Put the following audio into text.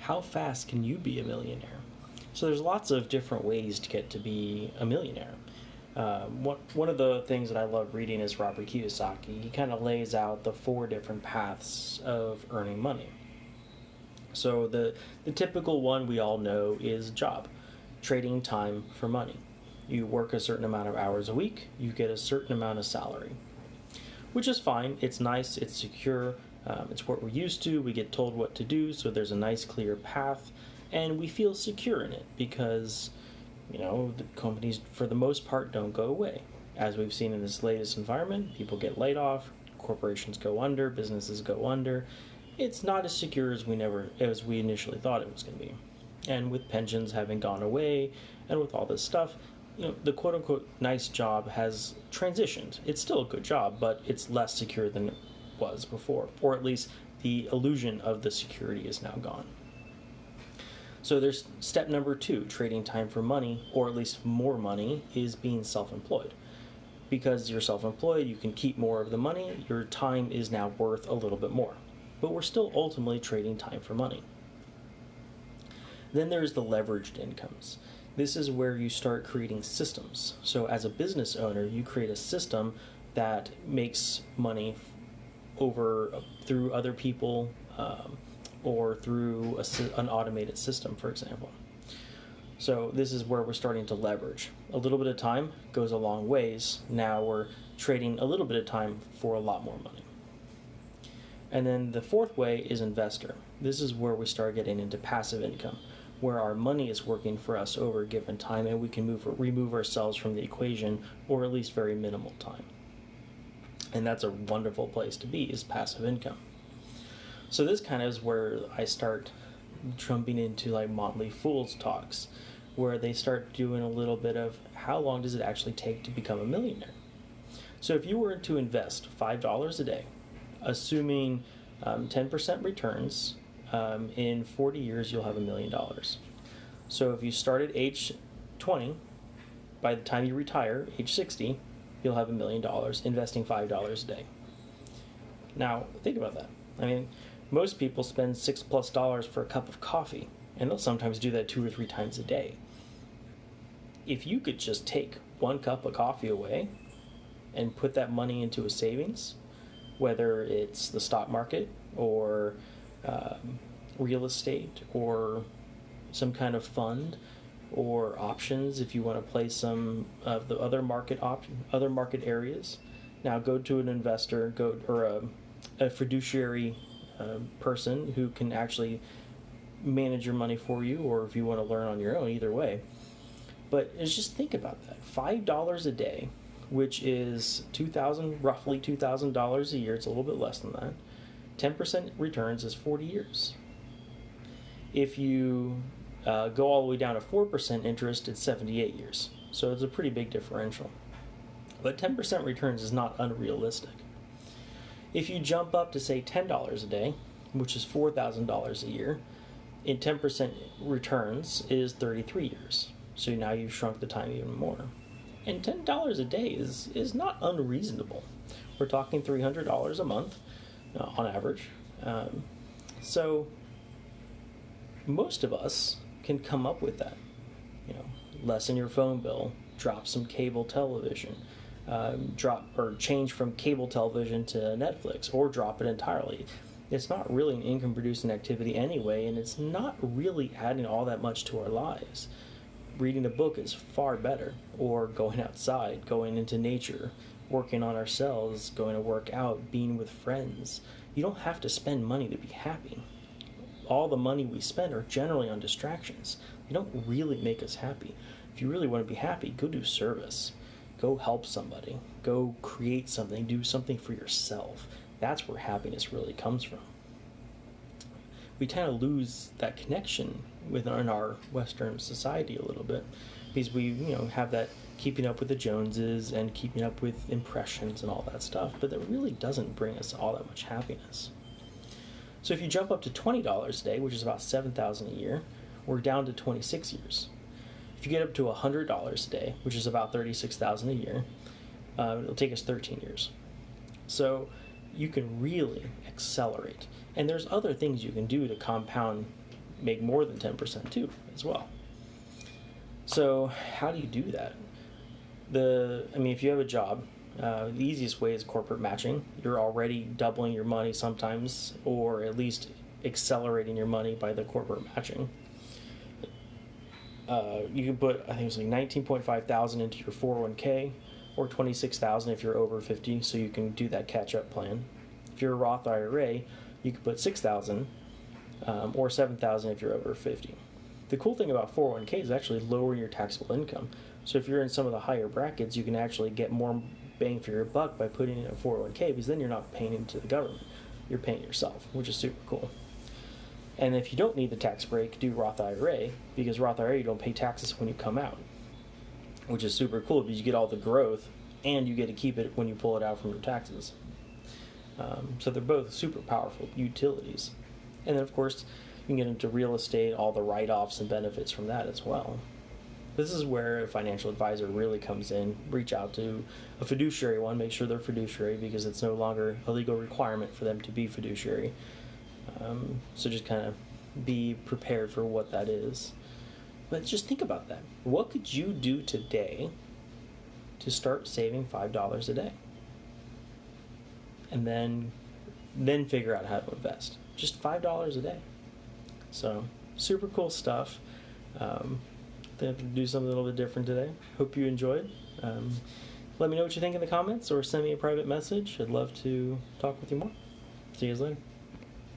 how fast can you be a millionaire? So there's lots of different ways to get to be a millionaire. One of the things that I love reading is Robert Kiyosaki. He kind of lays out the 4 different paths of earning money. So the typical one we all know is job, trading time for money. You work a certain amount of hours a week, you get a certain amount of salary, which is fine. It's nice, it's secure, it's what we're used to, we get told what to do, so there's a nice clear path, and we feel secure in it because, the companies for the most part don't go away. As we've seen in this latest environment, people get laid off, corporations go under, businesses go under. It's not as secure as we initially thought it was going to be. And with pensions having gone away and with all this stuff, the quote-unquote nice job has transitioned. It's still a good job, but it's less secure than it was before, or at least the illusion of the security is now gone. So there's step number 2, trading time for money, or at least more money, is being self-employed. Because you're self-employed, you can keep more of the money, your time is now worth a little bit more. But we're still ultimately trading time for money. Then there's the leveraged incomes. This is where you start creating systems. So as a business owner, you create a system that makes money through other people or through an automated system, for example. So this is where we're starting to leverage. A little bit of time goes a long ways. Now we're trading a little bit of time for a lot more money. And then the 4th way is investor. This is where we start getting into passive income, where our money is working for us over a given time and we can remove ourselves from the equation, or at least very minimal time. And that's a wonderful place to be, is passive income. So this kind of is where I start jumping into like Motley Fool's talks, where they start doing a little bit of how long does it actually take to become a millionaire. So if you were to invest $5 a day, assuming 10% returns, in 40 years you'll have $1 million. So if you start at age 20, by the time you retire, age 60, you'll have $1 million investing $5 a day. Now, think about that. I mean, most people spend $6+ for a cup of coffee, and they'll sometimes do that 2 or 3 times a day. If you could just take 1 cup of coffee away and put that money into a savings, whether it's the stock market or real estate or some kind of fund or options, if you want to play some of the other market areas. Now go to an investor, or a fiduciary person who can actually manage your money for you, or if you want to learn on your own, either way. But just think about that. $5 a day, which is roughly $2,000 a year. It's a little bit less than that. 10% returns is 40 years. If you go all the way down to 4% interest, it's 78 years. So it's a pretty big differential. But 10% returns is not unrealistic. If you jump up to, say, $10 a day, which is $4,000 a year, in 10% returns is 33 years. So now you've shrunk the time even more. And $10 a day is not unreasonable. We're talking $300 a month on average. So most of us can come up with that. Lessen your phone bill, drop some cable television, change from cable television to Netflix, or drop it entirely. It's not really an income producing activity anyway, and it's not really adding all that much to our lives. Reading a book is far better, or going outside, going into nature, working on ourselves, going to work out, being with friends. You don't have to spend money to be happy. All the money we spend are generally on distractions. They don't really make us happy. If you really want to be happy, go do service. Go help somebody. Go create something. Do something for yourself. That's where happiness really comes from. We kind of lose that connection within our Western society a little bit, because we have that keeping up with the Joneses and keeping up with impressions and all that stuff, but that really doesn't bring us all that much happiness. So if you jump up to $20 a day, which is about $7,000 a year, we're down to 26 years. If you get up to $100 a day, which is about $36,000 a year, it'll take us 13 years. So you can really accelerate. And there's other things you can do to compound make more than 10% too, as well. So how do you do that? If you have a job, the easiest way is corporate matching. You're already doubling your money sometimes, or at least accelerating your money by the corporate matching. You can put, I think it's like 19.5 thousand into your 401k, or 26,000 if you're over 50, so you can do that catch-up plan. If you're a Roth IRA, you can put 6,000, or 7,000 if you're over 50. The cool thing about 401k is actually lower your taxable income. So if you're in some of the higher brackets, you can actually get more bang for your buck by putting in a 401k, because then you're not paying into the government. You're paying yourself, which is super cool. And if you don't need the tax break, do Roth IRA, because Roth IRA, you don't pay taxes when you come out, which is super cool because you get all the growth and you get to keep it when you pull it out from your taxes. So they're both super powerful utilities. And then, of course, you can get into real estate, all the write-offs and benefits from that as well. This is where a financial advisor really comes in. Reach out to a fiduciary one, make sure they're fiduciary, because it's no longer a legal requirement for them to be fiduciary. So just kind of be prepared for what that is. But just think about that. What could you do today to start saving $5 a day? And then figure out how to invest. Just $5 a day. So, super cool stuff. They have to do something a little bit different today. Hope you enjoyed. Let me know what you think in the comments, or send me a private message. I'd love to talk with you more. See you guys later.